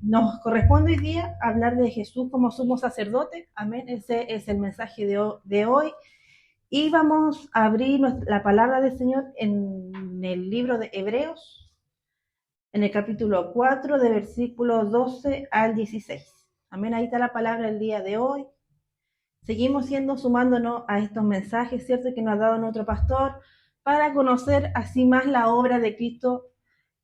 Nos corresponde hoy día hablar de Jesús como sumo sacerdote. Amén. Ese es el mensaje de hoy. Y vamos a abrir la palabra del Señor en el libro de Hebreos, en el capítulo 4, de versículos 12 al 16. Amén. Ahí está la palabra del día de hoy. Seguimos sumándonos a estos mensajes, ¿cierto?, que nos ha dado nuestro pastor para conocer así más la obra de Cristo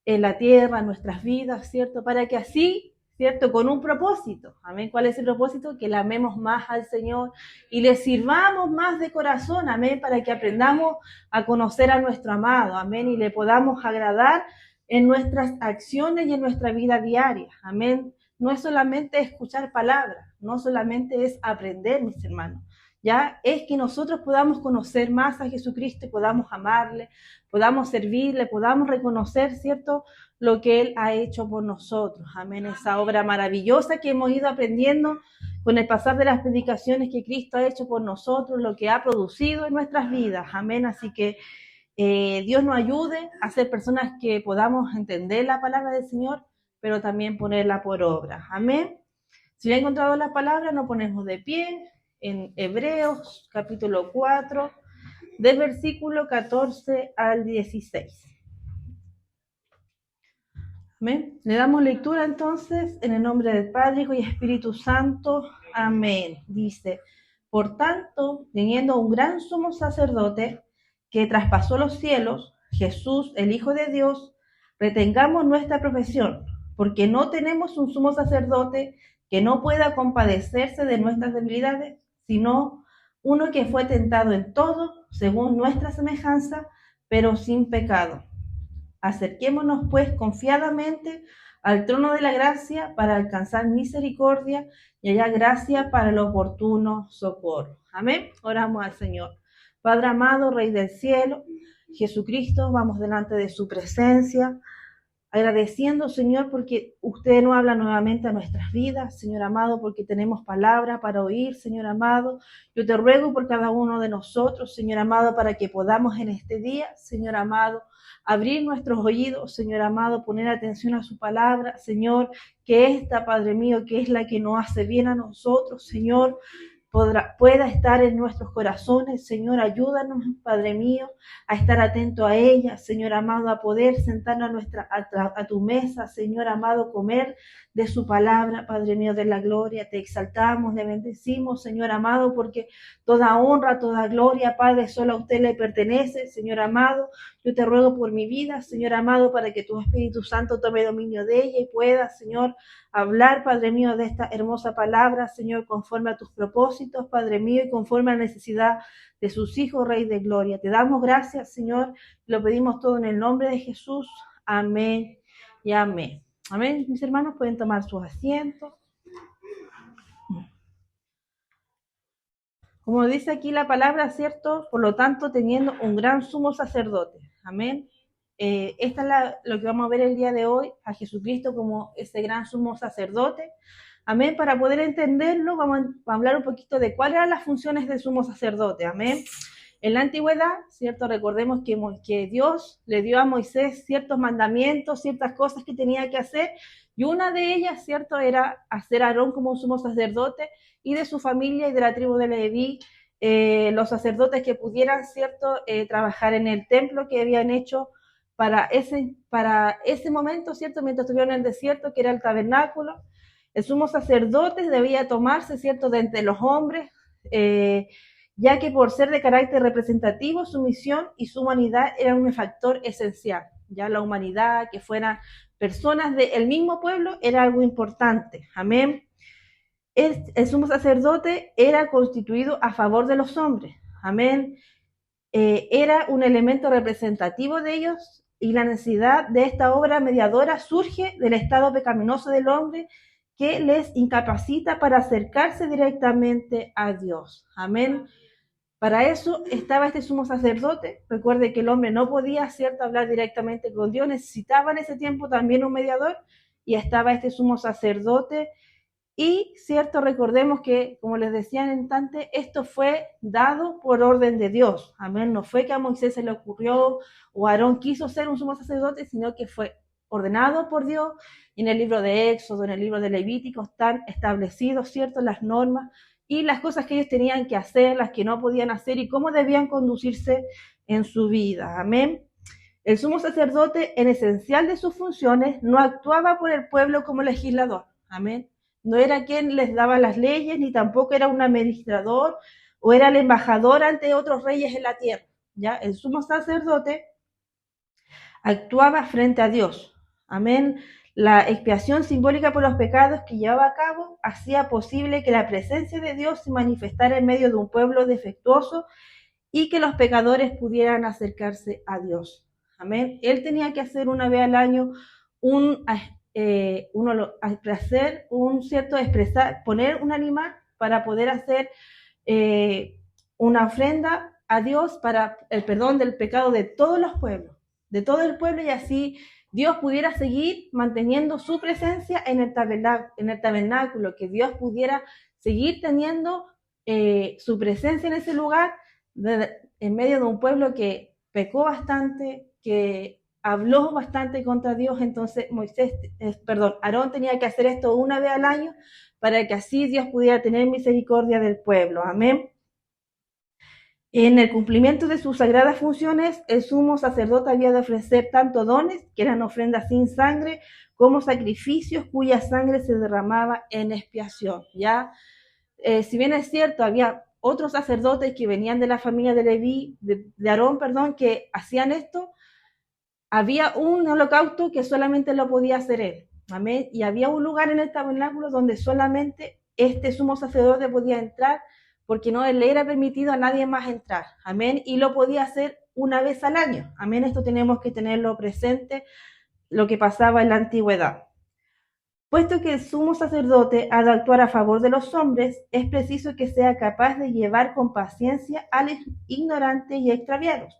en la tierra, en nuestras vidas, ¿cierto? Para que así, ¿cierto? Con un propósito, amén. ¿Cuál es el propósito? Que le amemos más al Señor y le sirvamos más de corazón, amén, para que aprendamos a conocer a nuestro amado, amén, y le podamos agradar en nuestras acciones y en nuestra vida diaria, amén. No es solamente escuchar palabras, no solamente es aprender, mis hermanos, ya es que nosotros podamos conocer más a Jesucristo y podamos amarle, podamos servirle, podamos reconocer, ¿cierto?, lo que Él ha hecho por nosotros. Amén. Esa obra maravillosa que hemos ido aprendiendo con el pasar de las predicaciones que Cristo ha hecho por nosotros, lo que ha producido en nuestras vidas. Amén. Así que Dios nos ayude a ser personas que podamos entender la palabra del Señor, pero también ponerla por obra. Amén. Si ya he encontrado la palabra, nos ponemos de pie en Hebreos capítulo 4, del versículo 14 al 16. Amén. Le damos lectura entonces en el nombre del Padre, Hijo y Espíritu Santo. Amén. Dice, por tanto, teniendo un gran sumo sacerdote que traspasó los cielos, Jesús, el Hijo de Dios, retengamos nuestra profesión, porque no tenemos un sumo sacerdote que no pueda compadecerse de nuestras debilidades, sino uno que fue tentado en todo, según nuestra semejanza, pero sin pecado. Acerquémonos pues confiadamente al trono de la gracia para alcanzar misericordia y hallar gracia para el oportuno socorro. Amén. Oramos al Señor. Padre amado, Rey del cielo, Jesucristo, vamos delante de su presencia, agradeciendo, Señor, porque usted nos habla nuevamente a nuestras vidas, Señor amado, porque tenemos palabra para oír, Señor amado. Yo te ruego por cada uno de nosotros, Señor amado, para que podamos en este día, Señor amado, abrir nuestros oídos, Señor amado, poner atención a su palabra, Señor, que esta, Padre mío, que es la que nos hace bien a nosotros, Señor, pueda estar en nuestros corazones. Señor, ayúdanos, Padre mío, a estar atento a ella, Señor amado, a poder sentarnos a tu mesa, Señor amado, comer de su palabra, Padre mío de la gloria. Te exaltamos, le bendecimos, Señor amado, porque toda honra, toda gloria, Padre, solo a usted le pertenece, Señor amado. Yo te ruego por mi vida, Señor amado, para que tu Espíritu Santo tome dominio de ella y pueda, Señor, hablar, Padre mío, de esta hermosa palabra, Señor, conforme a tus propósitos, Padre mío, y conforme a la necesidad de sus hijos, Rey de Gloria. Te damos gracias, Señor, lo pedimos todo en el nombre de Jesús. Amén y amén. Amén. Mis hermanos pueden tomar sus asientos. Como dice aquí la palabra, ¿cierto? Por lo tanto, teniendo un gran sumo sacerdote. Amén. Esta es lo que vamos a ver el día de hoy, a Jesucristo como ese gran sumo sacerdote. Amén. Para poder entenderlo, vamos a hablar un poquito de cuáles eran las funciones del sumo sacerdote. Amén. En la antigüedad, ¿cierto? Recordemos que Dios le dio a Moisés ciertos mandamientos, ciertas cosas que tenía que hacer, y una de ellas, ¿cierto?, era hacer a Aarón como un sumo sacerdote, y de su familia y de la tribu de Leví, los sacerdotes que pudieran, ¿cierto?, trabajar en el templo que habían hecho para ese momento, ¿cierto?, mientras estuvieron en el desierto, que era el tabernáculo. El sumo sacerdote debía tomarse, ¿cierto?, de entre los hombres, ya que por ser de carácter representativo, su misión y su humanidad eran un factor esencial. Ya la humanidad, que fueran personas del mismo pueblo, era algo importante. Amén. El sumo sacerdote era constituido a favor de los hombres. Amén. Era un elemento representativo de ellos, y la necesidad de esta obra mediadora surge del estado pecaminoso del hombre, que les incapacita para acercarse directamente a Dios. Amén. Para eso estaba este sumo sacerdote. Recuerde que el hombre no podía, ¿cierto?, hablar directamente con Dios, necesitaba en ese tiempo también un mediador, y estaba este sumo sacerdote. Y, ¿cierto?, recordemos que, como les decía en instante, esto fue dado por orden de Dios. Amén. No fue que a Moisés se le ocurrió o Aarón quiso ser un sumo sacerdote, sino que fue ordenado por Dios, y en el libro de Éxodo, en el libro de Levítico, están establecidos, ¿cierto?, las normas y las cosas que ellos tenían que hacer, las que no podían hacer y cómo debían conducirse en su vida. Amén. El sumo sacerdote, en esencial de sus funciones, no actuaba por el pueblo como legislador. Amén. No era quien les daba las leyes, ni tampoco era un administrador o era el embajador ante otros reyes en la tierra. ¿Ya? El sumo sacerdote actuaba frente a Dios. Amén. La expiación simbólica por los pecados que llevaba a cabo hacía posible que la presencia de Dios se manifestara en medio de un pueblo defectuoso y que los pecadores pudieran acercarse a Dios. Amén. Él tenía que hacer una vez al año poner un animal para poder hacer una ofrenda a Dios para el perdón del pecado de todos los pueblos, de todo el pueblo, y así Dios pudiera seguir manteniendo su presencia en el tabernáculo, que Dios pudiera seguir teniendo su presencia en ese lugar, en medio de un pueblo que pecó bastante, que habló bastante contra Dios. Entonces Aarón tenía que hacer esto una vez al año para que así Dios pudiera tener misericordia del pueblo. Amén. En el cumplimiento de sus sagradas funciones, el sumo sacerdote había de ofrecer tanto dones, que eran ofrendas sin sangre, como sacrificios cuya sangre se derramaba en expiación. ¿Ya? Si bien es cierto, había otros sacerdotes que venían de la familia de Leví, de Aarón, que hacían esto, había un holocausto que solamente lo podía hacer él. Amén. Y había un lugar en el tabernáculo donde solamente este sumo sacerdote podía entrar, porque no le era permitido a nadie más entrar. Amén. Y lo podía hacer una vez al año. Amén. Esto tenemos que tenerlo presente, lo que pasaba en la antigüedad. Puesto que el sumo sacerdote ha de actuar a favor de los hombres, es preciso que sea capaz de llevar con paciencia a los ignorantes y extraviados.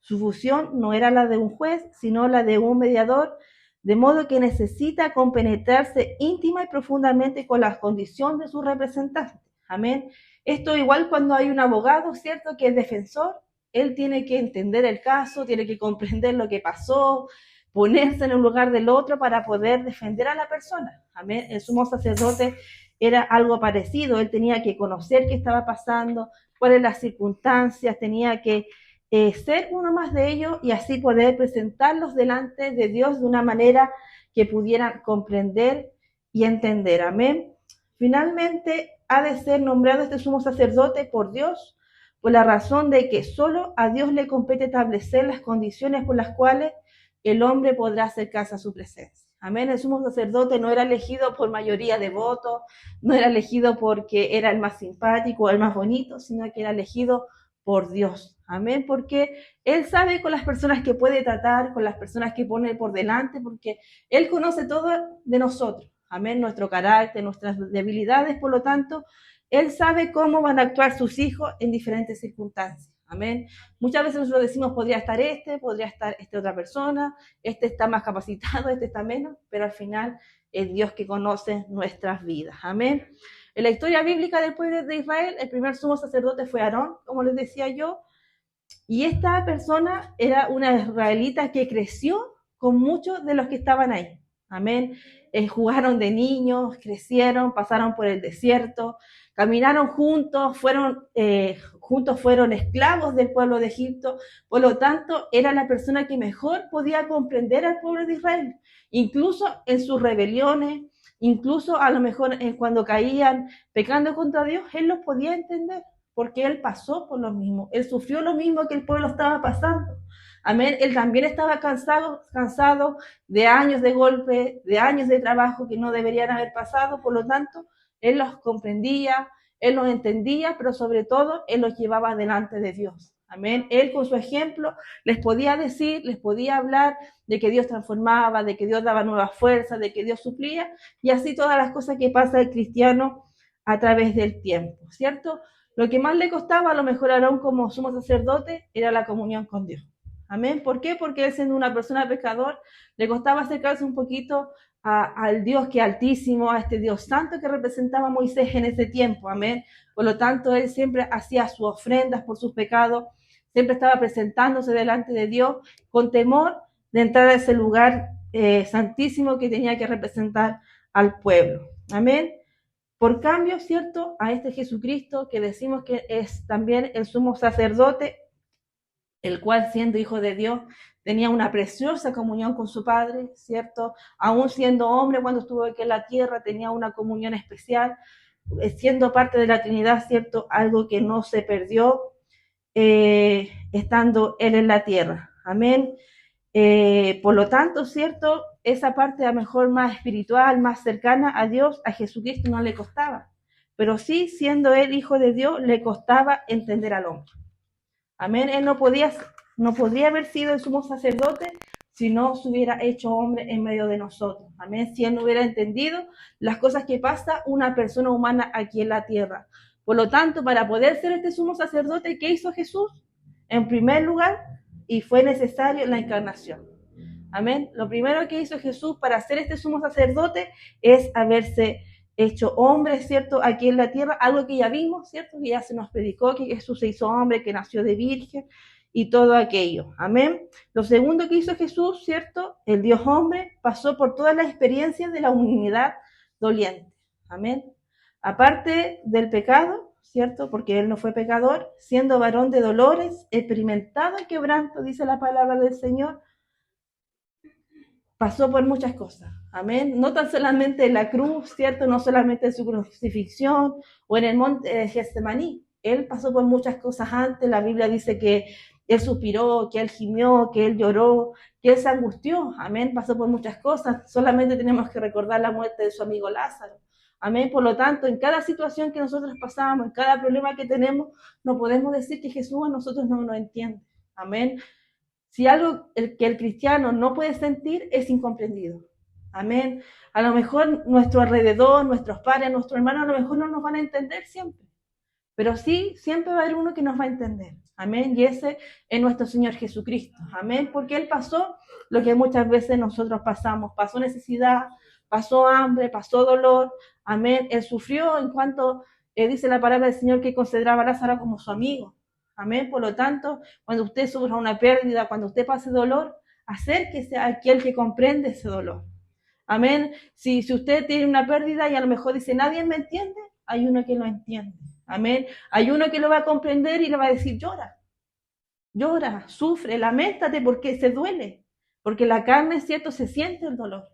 Su función no era la de un juez, sino la de un mediador, de modo que necesita compenetrarse íntima y profundamente con la condición de su representante. Amén. Esto igual cuando hay un abogado, ¿cierto?, que es defensor, él tiene que entender el caso, tiene que comprender lo que pasó, ponerse en el lugar del otro para poder defender a la persona. Amén. El sumo sacerdote era algo parecido, él tenía que conocer qué estaba pasando, cuáles las circunstancias, tenía que ser uno más de ellos y así poder presentarlos delante de Dios de una manera que pudieran comprender y entender. Amén. Finalmente, ha de ser nombrado este sumo sacerdote por Dios, por la razón de que solo a Dios le compete establecer las condiciones por las cuales el hombre podrá acercarse a su presencia. Amén. El sumo sacerdote no era elegido por mayoría de votos, no era elegido porque era el más simpático o el más bonito, sino que era elegido por Dios. Amén. Porque Él sabe con las personas que puede tratar, con las personas que pone por delante, porque Él conoce todo de nosotros. Amén. Nuestro carácter, nuestras debilidades, por lo tanto, Él sabe cómo van a actuar sus hijos en diferentes circunstancias. Amén. Muchas veces nosotros decimos, podría estar esta otra persona, este está más capacitado, este está menos, pero al final es Dios que conoce nuestras vidas. Amén. En la historia bíblica del pueblo de Israel, el primer sumo sacerdote fue Aarón, como les decía yo, y esta persona era una israelita que creció con muchos de los que estaban ahí. Amén. Jugaron de niños, crecieron, pasaron por el desierto, caminaron juntos, fueron esclavos del pueblo de Egipto. Por lo tanto, era la persona que mejor podía comprender al pueblo de Israel, incluso en sus rebeliones, incluso a lo mejor cuando caían pecando contra Dios, él los podía entender, porque él pasó por lo mismo, él sufrió lo mismo que el pueblo estaba pasando. Amén. Él también estaba cansado de años de golpe, de años de trabajo que no deberían haber pasado. Por lo tanto, él los comprendía, él los entendía, pero sobre todo, él los llevaba delante de Dios. Amén. Él con su ejemplo les podía decir, les podía hablar de que Dios transformaba, de que Dios daba nuevas fuerzas, de que Dios suplía, y así todas las cosas que pasa el cristiano a través del tiempo, ¿cierto? Lo que más le costaba a lo mejor a Aarón como sumo sacerdote era la comunión con Dios. Amén. ¿Por qué? Porque él, siendo una persona pecador, le costaba acercarse un poquito al Dios que es altísimo, a este Dios santo que representaba a Moisés en ese tiempo. Amén. Por lo tanto, él siempre hacía sus ofrendas por sus pecados, siempre estaba presentándose delante de Dios con temor de entrar a ese lugar santísimo que tenía que representar al pueblo. Amén. Por cambio, ¿cierto? A este Jesucristo que decimos que es también el sumo sacerdote, el cual siendo hijo de Dios tenía una preciosa comunión con su Padre, ¿cierto? Aún siendo hombre cuando estuvo aquí en la tierra tenía una comunión especial, siendo parte de la Trinidad, ¿cierto? Algo que no se perdió estando Él en la tierra. Amén. Por lo tanto, ¿cierto? Esa parte a lo mejor más espiritual, más cercana a Dios, a Jesucristo no le costaba. Pero sí, siendo Él hijo de Dios, le costaba entender al hombre. Amén. Él no podría haber sido el sumo sacerdote si no se hubiera hecho hombre en medio de nosotros. Amén. Si Él no hubiera entendido las cosas que pasa una persona humana aquí en la tierra. Por lo tanto, para poder ser este sumo sacerdote, ¿qué hizo Jesús? En primer lugar, y fue necesario la encarnación. Amén. Lo primero que hizo Jesús para ser este sumo sacerdote es haberse hecho hombre, ¿cierto? Aquí en la tierra, algo que ya vimos, ¿cierto? Que ya se nos predicó, que Jesús se hizo hombre, que nació de virgen y todo aquello. Amén. Lo segundo que hizo Jesús, ¿cierto? El Dios hombre pasó por todas las experiencias de la humanidad doliente. Amén. Aparte del pecado, ¿cierto? Porque Él no fue pecador, siendo varón de dolores, experimentado en quebranto, dice la palabra del Señor, pasó por muchas cosas, amén, no tan solamente en la cruz, ¿cierto? No solamente en su crucifixión o en el monte de Getsemaní, Él pasó por muchas cosas antes, la Biblia dice que Él suspiró, que Él gimió, que Él lloró, que Él se angustió, amén, pasó por muchas cosas, solamente tenemos que recordar la muerte de su amigo Lázaro, amén, por lo tanto, en cada situación que nosotros pasamos, en cada problema que tenemos, no podemos decir que Jesús a nosotros no nos entiende, amén. Si algo que el cristiano no puede sentir es incomprendido. Amén. A lo mejor nuestro alrededor, nuestros padres, nuestros hermanos, a lo mejor no nos van a entender siempre. Pero sí, siempre va a haber uno que nos va a entender. Amén. Y ese es nuestro Señor Jesucristo. Amén. Porque Él pasó lo que muchas veces nosotros pasamos. Pasó necesidad, pasó hambre, pasó dolor. Amén. Él sufrió en cuanto dice la palabra del Señor que consideraba a Lázaro como su amigo. Amén. Por lo tanto, cuando usted sufra una pérdida, cuando usted pase dolor, acérquese a aquel que comprende ese dolor. Amén. Si usted tiene una pérdida y a lo mejor dice, nadie me entiende, hay uno que lo entiende. Amén. Hay uno que lo va a comprender y le va a decir, llora, llora, sufre, lamentate porque se duele. Porque la carne, es cierto, se siente el dolor.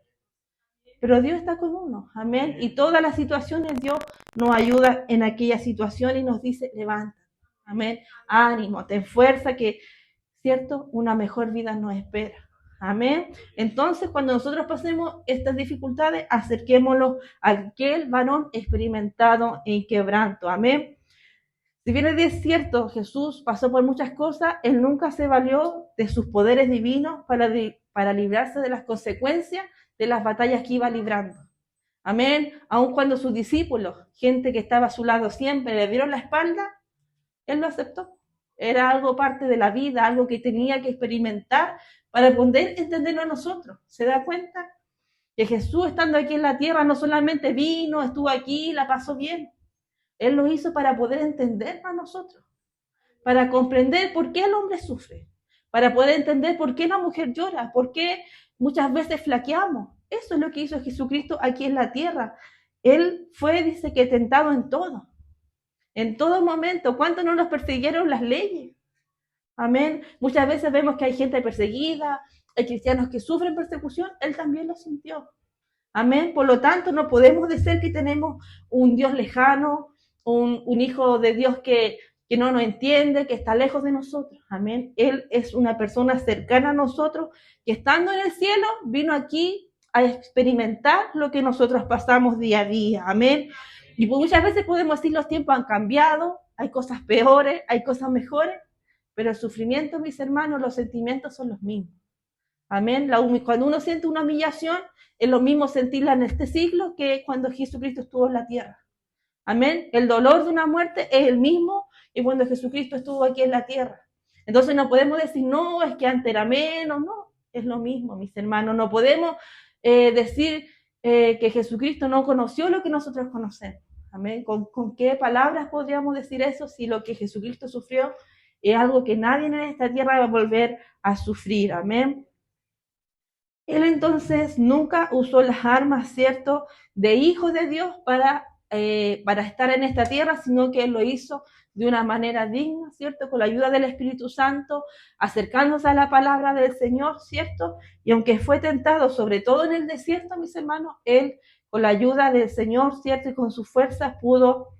Pero Dios está con uno. Amén. Y todas las situaciones Dios nos ayuda en aquella situación y nos dice, levanta. Amén. Ánimo, ten fuerza que, ¿cierto? Una mejor vida nos espera. Amén. Entonces, cuando nosotros pasemos estas dificultades, acerquémonos a aquel varón experimentado en quebranto. Amén. Si bien es cierto, Jesús pasó por muchas cosas, Él nunca se valió de sus poderes divinos para librarse de las consecuencias de las batallas que iba librando. Amén. Aun cuando sus discípulos, gente que estaba a su lado siempre, le dieron la espalda, Él lo aceptó. Era algo parte de la vida, algo que tenía que experimentar para poder entenderlo a nosotros. ¿Se da cuenta? Que Jesús estando aquí en la tierra no solamente vino, estuvo aquí, la pasó bien. Él lo hizo para poder entender a nosotros, para comprender por qué el hombre sufre, para poder entender por qué la mujer llora, por qué muchas veces flaqueamos. Eso es lo que hizo Jesucristo aquí en la tierra. Él fue, dice que tentado en todo momento. ¿Cuánto no nos persiguieron las leyes? Amén. Muchas veces vemos que hay gente perseguida, hay cristianos que sufren persecución, Él también lo sintió. Amén. Por lo tanto, no podemos decir que tenemos un Dios lejano, un hijo de Dios que no nos entiende, que está lejos de nosotros. Amén. Él es una persona cercana a nosotros, que estando en el cielo, vino aquí a experimentar lo que nosotros pasamos día a día. Amén. Y muchas veces podemos decir los tiempos han cambiado, hay cosas peores, hay cosas mejores, pero el sufrimiento, mis hermanos, los sentimientos son los mismos. Amén. Cuando uno siente una humillación, es lo mismo sentirla en este siglo que cuando Jesucristo estuvo en la tierra. Amén. El dolor de una muerte es el mismo que cuando Jesucristo estuvo aquí en la tierra. Entonces no podemos decir, no, es que antes era menos, no. Es lo mismo, mis hermanos. No podemos decir que Jesucristo no conoció lo que nosotros conocemos. Amén. ¿Con qué palabras podríamos decir eso si lo que Jesucristo sufrió es algo que nadie en esta tierra va a volver a sufrir? Amén. Él entonces nunca usó las armas, ¿cierto?, de hijo de Dios para estar en esta tierra, sino que Él lo hizo de una manera digna, ¿cierto?, con la ayuda del Espíritu Santo, acercándose a la palabra del Señor, ¿cierto? Y aunque fue tentado, sobre todo en el desierto, mis hermanos, Él, con la ayuda del Señor, ¿cierto?, y con sus fuerzas, pudo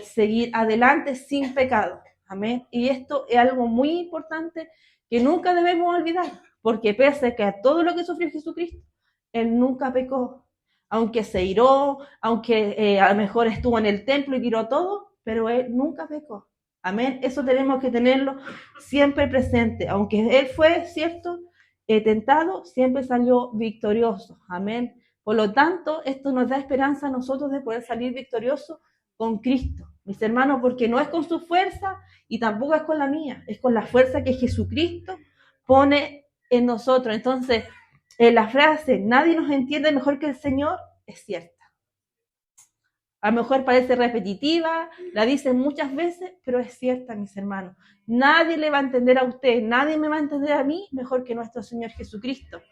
seguir adelante sin pecado. Amén. Y esto es algo muy importante que nunca debemos olvidar, porque pese a todo lo que sufrió Jesucristo, Él nunca pecó. Aunque se iró, aunque a lo mejor estuvo en el templo y tiró todo, pero Él nunca pecó. Amén. Eso tenemos que tenerlo siempre presente. Aunque Él fue, ¿cierto?, tentado, siempre salió victorioso. Amén. Por lo tanto, esto nos da esperanza a nosotros de poder salir victoriosos con Cristo, mis hermanos, porque no es con su fuerza y tampoco es con la mía, es con la fuerza que Jesucristo pone en nosotros. Entonces, la frase, nadie nos entiende mejor que el Señor, es cierta. A lo mejor parece repetitiva, la dicen muchas veces, pero es cierta, mis hermanos. Nadie le va a entender a usted, nadie me va a entender a mí mejor que nuestro Señor Jesucristo.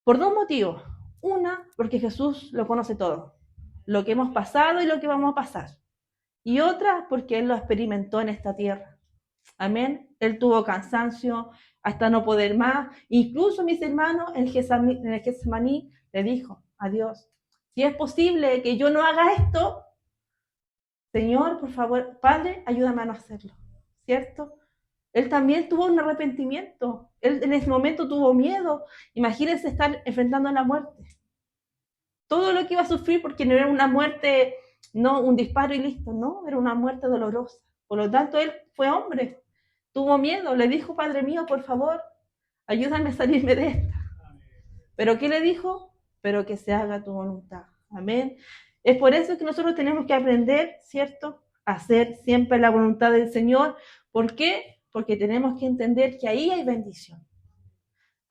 Por dos motivos. Una, porque Jesús lo conoce todo, lo que hemos pasado y lo que vamos a pasar. Y otra, porque Él lo experimentó en esta tierra. Amén. Él tuvo cansancio hasta no poder más. Incluso, mis hermanos, en el Getsemaní le dijo a Dios, si es posible que yo no haga esto, Señor, por favor, Padre, ayúdame a no hacerlo. ¿Cierto? Él también tuvo un arrepentimiento. Él en ese momento tuvo miedo. Imagínense estar enfrentando la muerte. Todo lo que iba a sufrir, porque no era una muerte, no un disparo y listo, no, era una muerte dolorosa. Por lo tanto, él fue hombre, tuvo miedo, le dijo, Padre mío, por favor, ayúdame a salirme de esta. ¿Pero qué le dijo? Pero que se haga tu voluntad. Amén. Es por eso que nosotros tenemos que aprender, ¿cierto?, a hacer siempre la voluntad del Señor. ¿Por qué? Porque tenemos que entender que ahí hay bendición.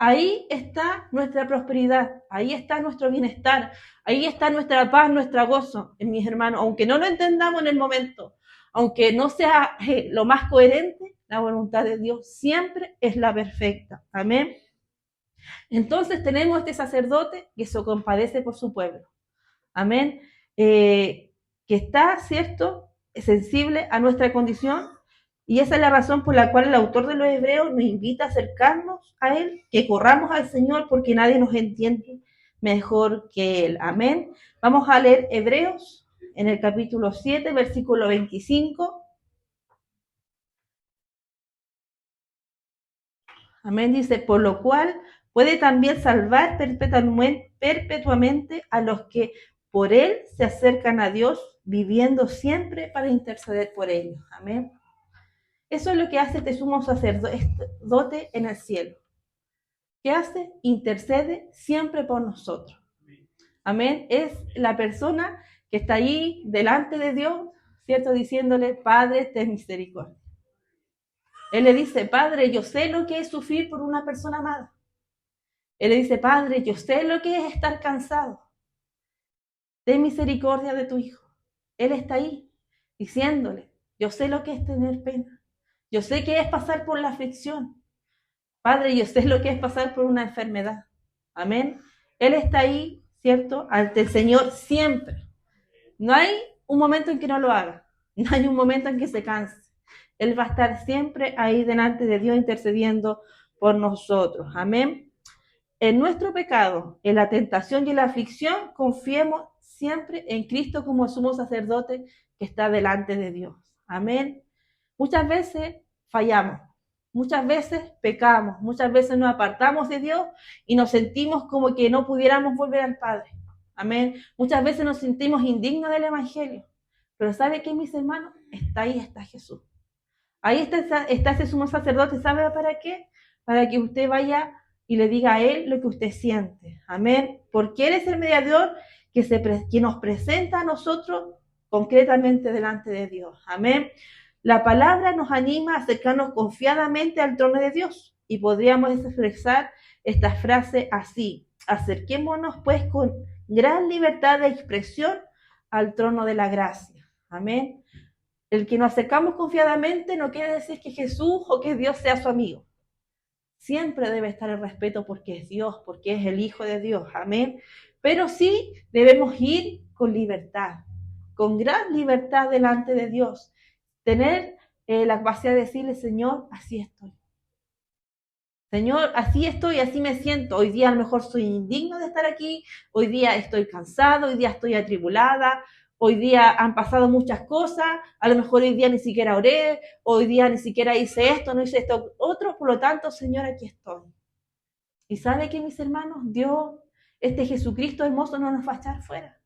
Ahí está nuestra prosperidad, ahí está nuestro bienestar, ahí está nuestra paz, nuestro gozo, mis hermanos. Aunque no lo entendamos en el momento, aunque no sea lo más coherente, la voluntad de Dios siempre es la perfecta. Amén. Entonces tenemos este sacerdote que se compadece por su pueblo. Amén. Que está, ¿cierto?, sensible a nuestra condición. Y esa es la razón por la cual el autor de los Hebreos nos invita a acercarnos a Él, que corramos al Señor, porque nadie nos entiende mejor que Él. Amén. Vamos a leer Hebreos en el capítulo 7, versículo 25. Amén. Dice, por lo cual puede también salvar perpetuamente a los que por Él se acercan a Dios, viviendo siempre para interceder por ellos. Amén. Eso es lo que hace este sumo sacerdote en el cielo. ¿Qué hace? Intercede siempre por nosotros. Amén. Es la persona que está ahí delante de Dios, ¿cierto?, diciéndole, Padre, ten misericordia. Él le dice, Padre, yo sé lo que es sufrir por una persona amada. Él le dice, Padre, yo sé lo que es estar cansado. Ten misericordia de tu hijo. Él está ahí diciéndole, yo sé lo que es tener pena. Yo sé que es pasar por la aflicción. Padre, yo sé lo que es pasar por una enfermedad. Amén. Él está ahí, ¿cierto?, ante el Señor siempre. No hay un momento en que no lo haga. No hay un momento en que se canse. Él va a estar siempre ahí delante de Dios intercediendo por nosotros. Amén. En nuestro pecado, en la tentación y en la aflicción, confiemos siempre en Cristo como sumo sacerdote que está delante de Dios. Amén. Muchas veces fallamos, muchas veces pecamos, muchas veces nos apartamos de Dios y nos sentimos como que no pudiéramos volver al Padre. Amén. Muchas veces nos sentimos indignos del Evangelio. Pero ¿sabe qué, mis hermanos? Ahí está Jesús. Ahí está ese sumo sacerdote. ¿Sabe para qué? Para que usted vaya y le diga a Él lo que usted siente. Amén. Porque Él es el mediador que nos presenta a nosotros concretamente delante de Dios. Amén. La palabra nos anima a acercarnos confiadamente al trono de Dios y podríamos expresar esta frase así: acerquémonos pues con gran libertad de expresión al trono de la gracia. Amén. El que nos acercamos confiadamente no quiere decir que Jesús o que Dios sea su amigo. Siempre debe estar el respeto porque es Dios, porque es el Hijo de Dios. Amén. Pero sí debemos ir con libertad, con gran libertad delante de Dios. Tener la capacidad de decirle, Señor, así estoy. Señor, así estoy, así me siento. Hoy día a lo mejor soy indigno de estar aquí, hoy día estoy cansado, hoy día estoy atribulada, hoy día han pasado muchas cosas, a lo mejor hoy día ni siquiera oré, hoy día ni siquiera hice esto, no hice esto otro, por lo tanto, Señor, aquí estoy. Y sabe que, mis hermanos, Dios, este Jesucristo hermoso no nos va a echar fuera.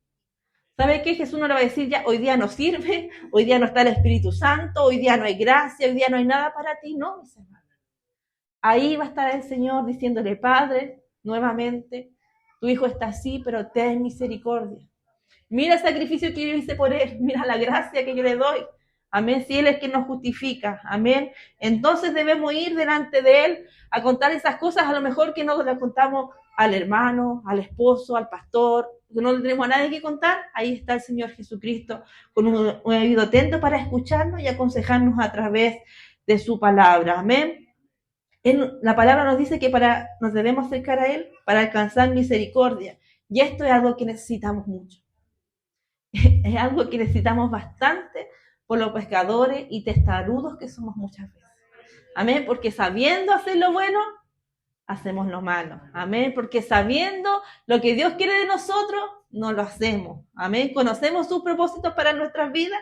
¿Sabe qué? Jesús no le va a decir ya, hoy día no sirve, hoy día no está el Espíritu Santo, hoy día no hay gracia, hoy día no hay nada para ti. No, mis hermanos. Ahí va a estar el Señor diciéndole, Padre, nuevamente, tu hijo está así, pero ten misericordia. Mira el sacrificio que yo hice por él, mira la gracia que yo le doy. Amén, si Él es quien nos justifica, amén. Entonces debemos ir delante de Él a contar esas cosas, a lo mejor que no las contamos al hermano, al esposo, al pastor, que no le tenemos a nadie que contar. Ahí está el Señor Jesucristo con un oído atento para escucharnos y aconsejarnos a través de su palabra, amén. La palabra nos dice que nos debemos acercar a Él para alcanzar misericordia. Y esto es algo que necesitamos mucho. Es algo que necesitamos bastante por los pecadores y testarudos que somos muchas veces. Amén, porque sabiendo hacer lo bueno, hacemos lo malo. Amén, porque sabiendo lo que Dios quiere de nosotros, no lo hacemos. Amén, conocemos sus propósitos para nuestras vidas,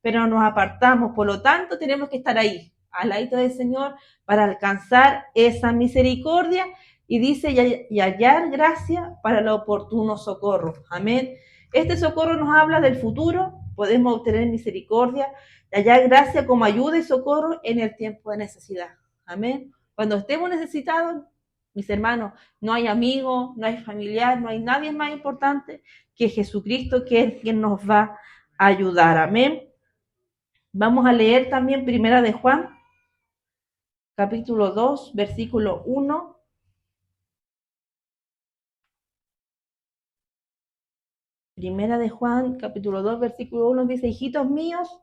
pero nos apartamos. Por lo tanto, tenemos que estar ahí, al lado del Señor, para alcanzar esa misericordia. Y dice, y hallar gracia para el oportuno socorro. Amén. Este socorro nos habla del futuro, podemos obtener misericordia, y hallar gracia como ayuda y socorro en el tiempo de necesidad. Amén. Cuando estemos necesitados, mis hermanos, no hay amigo, no hay familiar, no hay nadie más importante que Jesucristo, que es quien nos va a ayudar. Amén. Vamos a leer también Primera de Juan, capítulo 2, versículo 1. Primera de Juan, capítulo 2, versículo 1 dice, hijitos míos,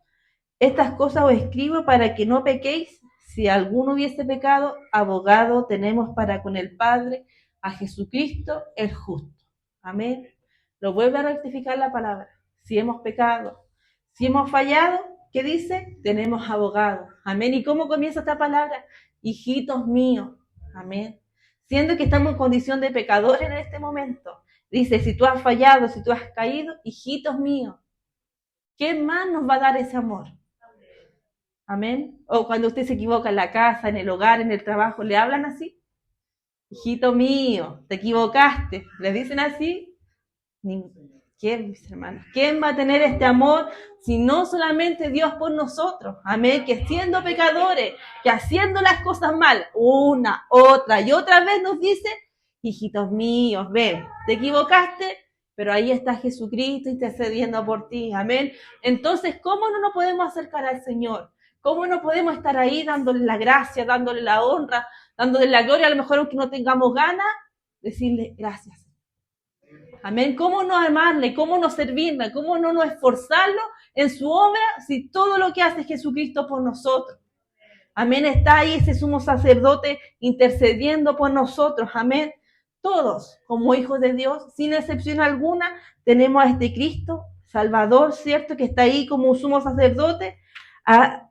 estas cosas os escribo para que no pequéis. Si alguno hubiese pecado, abogado tenemos para con el Padre, a Jesucristo el justo. Amén. Lo vuelve a rectificar la palabra. Si hemos pecado, si hemos fallado, ¿qué dice? Tenemos abogado. Amén. ¿Y cómo comienza esta palabra? Hijitos míos. Amén. Siendo que estamos en condición de pecadores en este momento. Dice, si tú has fallado, si tú has caído, hijitos míos, ¿qué más nos va a dar ese amor? Amén. O cuando usted se equivoca en la casa, en el hogar, en el trabajo, ¿le hablan así? Hijito mío, te equivocaste. ¿Le dicen así? ¿Quién, mis hermanos? ¿Quién va a tener este amor si no solamente Dios por nosotros? Amén. Que siendo pecadores, que haciendo las cosas mal, una, otra y otra vez nos dice, hijitos míos, ven, te equivocaste, pero ahí está Jesucristo intercediendo por ti, amén. Entonces, ¿cómo no nos podemos acercar al Señor? ¿Cómo no podemos estar ahí dándole la gracia, dándole la honra, dándole la gloria? A lo mejor aunque no tengamos ganas, decirle gracias. Amén. ¿Cómo no amarle? ¿Cómo no servirle? ¿Cómo no esforzarlo en su obra si todo lo que hace es Jesucristo por nosotros? Amén. Está ahí ese sumo sacerdote intercediendo por nosotros. Amén. Todos, como hijos de Dios, sin excepción alguna, tenemos a este Cristo, Salvador, ¿cierto? Que está ahí como un sumo sacerdote, a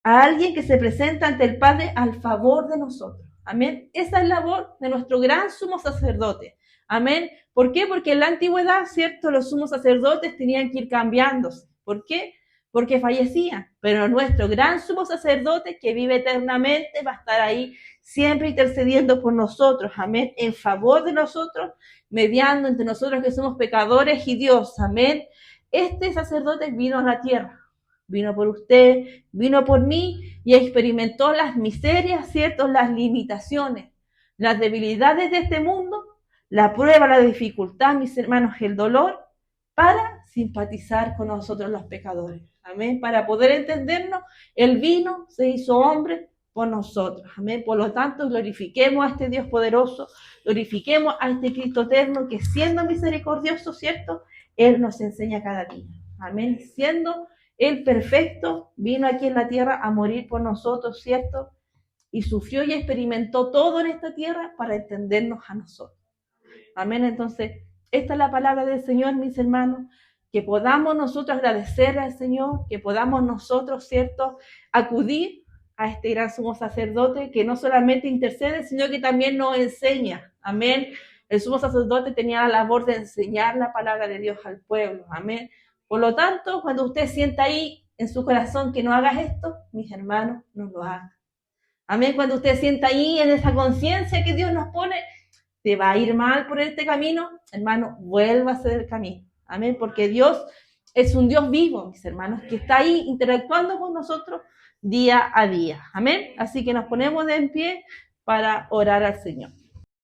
alguien que se presenta ante el Padre al favor de nosotros. Amén. Esa es la labor de nuestro gran sumo sacerdote. Amén. ¿Por qué? Porque en la antigüedad, ¿cierto? Los sumos sacerdotes tenían que ir cambiándose. ¿Por qué? Porque fallecían. Pero nuestro gran sumo sacerdote que vive eternamente va a estar ahí siempre intercediendo por nosotros. Amén. En favor de nosotros, mediando entre nosotros que somos pecadores y Dios. Amén. Este sacerdote vino a la tierra. Vino por usted, vino por mí y experimentó las miserias, ¿cierto? Las limitaciones, las debilidades de este mundo, la prueba, la dificultad, mis hermanos, el dolor, para simpatizar con nosotros los pecadores. Amén. Para poder entendernos, Él vino, se hizo hombre por nosotros. Amén. Por lo tanto, glorifiquemos a este Dios poderoso, glorifiquemos a este Cristo eterno que siendo misericordioso, ¿cierto? Él nos enseña cada día. Amén. Siendo Él perfecto, vino aquí en la tierra a morir por nosotros, ¿cierto? y sufrió y experimentó todo en esta tierra para entendernos a nosotros. Amén. Entonces, esta es la palabra del Señor, mis hermanos, que podamos nosotros agradecer al Señor, que podamos nosotros, ¿cierto?, acudir a este gran sumo sacerdote que no solamente intercede, sino que también nos enseña. Amén. El sumo sacerdote tenía la labor de enseñar la palabra de Dios al pueblo. Amén. Por lo tanto, cuando usted sienta ahí en su corazón que no hagas esto, mis hermanos, no lo hagan. Amén. Cuando usted sienta ahí en esa conciencia que Dios nos pone, te va a ir mal por este camino, hermano, vuelva a hacer el camino. Amén. Porque Dios es un Dios vivo, mis hermanos, que está ahí interactuando con nosotros día a día. Amén. Así que nos ponemos de en pie para orar al Señor.